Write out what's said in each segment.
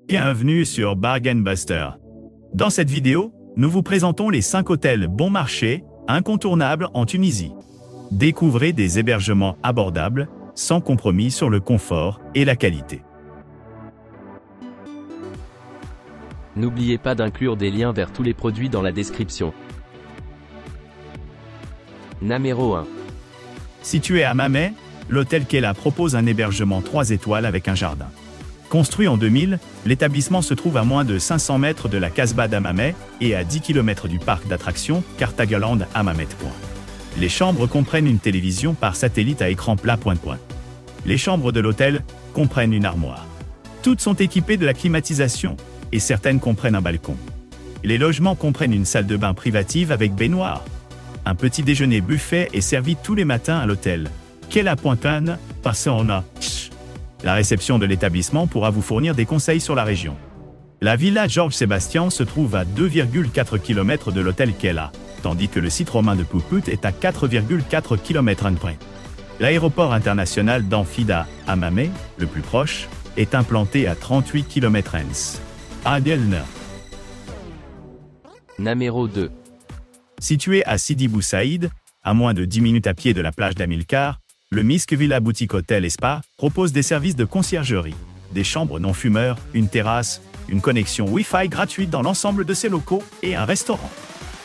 Bienvenue sur Bargain Buster. Dans cette vidéo, nous vous présentons les 5 hôtels bon marché, incontournables en Tunisie. Découvrez des hébergements abordables, sans compromis sur le confort et la qualité. N'oubliez pas d'inclure des liens vers tous les produits dans la description. Numéro 1. Situé à Hammamet, l'hôtel Kella propose un hébergement 3 étoiles avec un jardin. Construit en 2000, l'établissement se trouve à moins de 500 mètres de la Casbah d'Hammamet et à 10 km du parc d'attractions Cartagaland Hammamet. Les chambres comprennent une télévision par satellite à écran plat point. Les chambres de l'hôtel comprennent une armoire. Toutes sont équipées de la climatisation et certaines comprennent un balcon. Les logements comprennent une salle de bain privative avec baignoire. Un petit déjeuner buffet est servi tous les matins à l'hôtel Kella Pointane, Passona. La réception de l'établissement pourra vous fournir des conseils sur la région. La villa Georges Sébastien se trouve à 2,4 km de l'hôtel Kella, tandis que le site romain de Puput est à 4,4 km. L'aéroport international d'Amphida, Hammamet, le plus proche, est implanté à 38 km. Adelner. Numéro 2. Situé à Sidi Bou Saïd, à moins de 10 minutes à pied de la plage d'Amilcar, le Misk Villa Boutique Hôtel et Spa propose des services de conciergerie, des chambres non-fumeurs, une terrasse, une connexion Wi-Fi gratuite dans l'ensemble de ses locaux et un restaurant.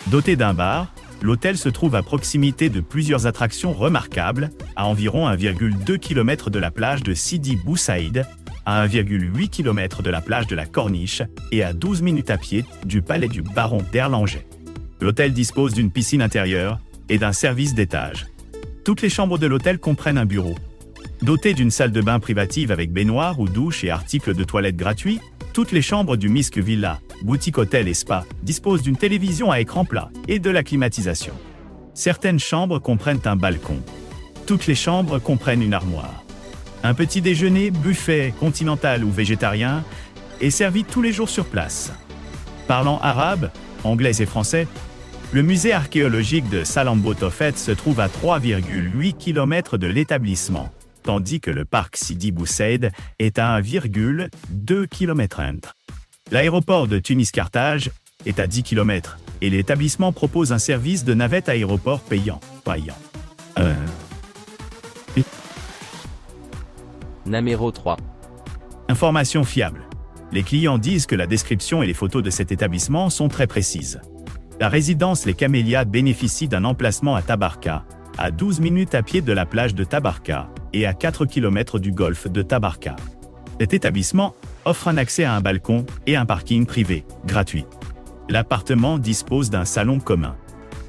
Doté d'un bar, l'hôtel se trouve à proximité de plusieurs attractions remarquables, à environ 1,2 km de la plage de Sidi Bou Saïd, à 1,8 km de la plage de la Corniche et à 12 minutes à pied du palais du baron d'Erlanger. L'hôtel dispose d'une piscine intérieure et d'un service d'étage. Toutes les chambres de l'hôtel comprennent un bureau. Doté d'une salle de bain privative avec baignoire ou douche et articles de toilette gratuits, toutes les chambres du Misk Villa, boutique hôtel et spa, disposent d'une télévision à écran plat et de la climatisation. Certaines chambres comprennent un balcon. Toutes les chambres comprennent une armoire. Un petit déjeuner, buffet, continental ou végétarien, est servi tous les jours sur place. Parlant arabe, anglais et français, le musée archéologique de Salambo Tofet se trouve à 3,8 km de l'établissement, tandis que le parc Sidi Bou Saïd est à 1,2 km. L'aéroport de Tunis-Carthage est à 10 km et l'établissement propose un service de navette aéroport payant. Numéro 3. Information fiable. Les clients disent que la description et les photos de cet établissement sont très précises. La résidence Les Camélias bénéficie d'un emplacement à Tabarka, à 12 minutes à pied de la plage de Tabarka et à 4 km du golfe de Tabarka. Cet établissement offre un accès à un balcon et un parking privé, gratuit. L'appartement dispose d'un salon commun.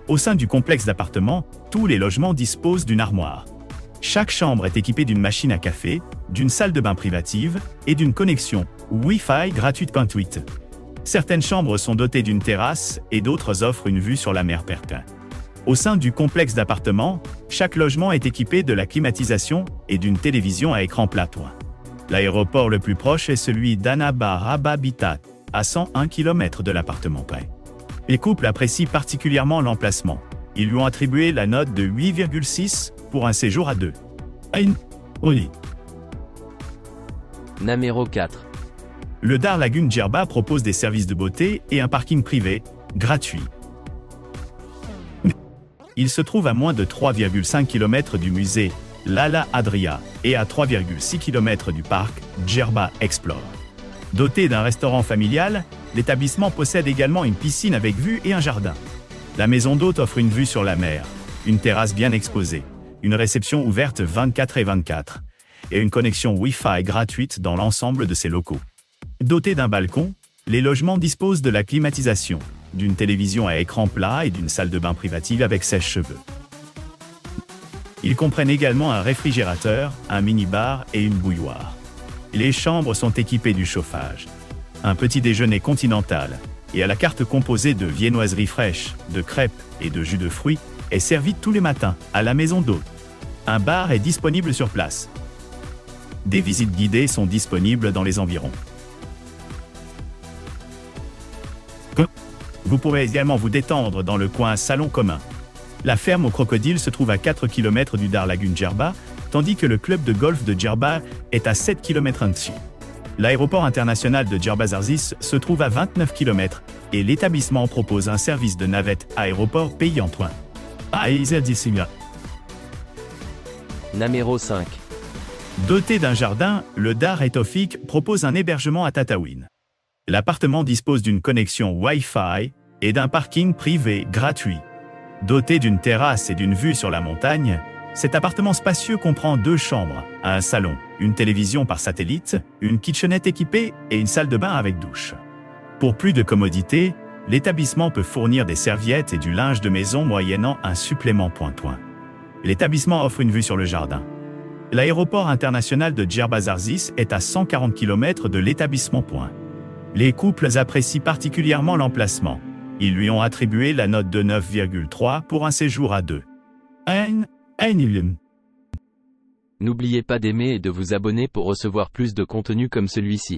Au sein du complexe d'appartements, tous les logements disposent d'une armoire. Chaque chambre est équipée d'une machine à café, d'une salle de bain privative et d'une connexion Wi-Fi gratuite. Certaines chambres sont dotées d'une terrasse et d'autres offrent une vue sur la mer Perquin. Au sein du complexe d'appartements, chaque logement est équipé de la climatisation et d'une télévision à écran plat. L'aéroport le plus proche est celui d'Annaba Habitat, à 101 km de l'appartement près. Les couples apprécient particulièrement l'emplacement. Ils lui ont attribué la note de 8,6 pour un séjour à 2. Numéro 4. Le Dar Lagoon Djerba propose des services de beauté et un parking privé, gratuit. Il se trouve à moins de 3,5 km du musée Lala Adria et à 3,6 km du parc Djerba Explore. Doté d'un restaurant familial, l'établissement possède également une piscine avec vue et un jardin. La maison d'hôte offre une vue sur la mer, une terrasse bien exposée, une réception ouverte 24/24 et une connexion Wi-Fi gratuite dans l'ensemble de ses locaux. Dotés d'un balcon, les logements disposent de la climatisation, d'une télévision à écran plat et d'une salle de bain privative avec sèche-cheveux. Ils comprennent également un réfrigérateur, un mini-bar et une bouilloire. Les chambres sont équipées du chauffage. Un petit déjeuner continental et à la carte composée de viennoiseries fraîches, de crêpes et de jus de fruits est servi tous les matins à la maison d'hôte. Un bar est disponible sur place. Des visites guidées sont disponibles dans les environs. Vous pourrez également vous détendre dans le coin salon commun. La ferme aux crocodiles se trouve à 4 km du Dar Lagoon Djerba, tandis que le club de golf de Djerba est à 7 km dessus. L'aéroport international de Djerbazarsis se trouve à 29 km et l'établissement propose un service de navette aéroport pays Antoine. Numéro 5. Doté d'un jardin, le Dar et Tawfik propose un hébergement à Tataouine. L'appartement dispose d'une connexion Wi-Fi et d'un parking privé gratuit. Doté d'une terrasse et d'une vue sur la montagne, cet appartement spacieux comprend 2 chambres, un salon, une télévision par satellite, une kitchenette équipée et une salle de bain avec douche. Pour plus de commodité, l'établissement peut fournir des serviettes et du linge de maison moyennant un supplément pointoin. L'établissement offre une vue sur le jardin. L'aéroport international de Djerbazarsis est à 140 km de l'établissement point. Les couples apprécient particulièrement l'emplacement. Ils lui ont attribué la note de 9,3 pour un séjour à 2. N'oubliez pas d'aimer et de vous abonner pour recevoir plus de contenu comme celui-ci.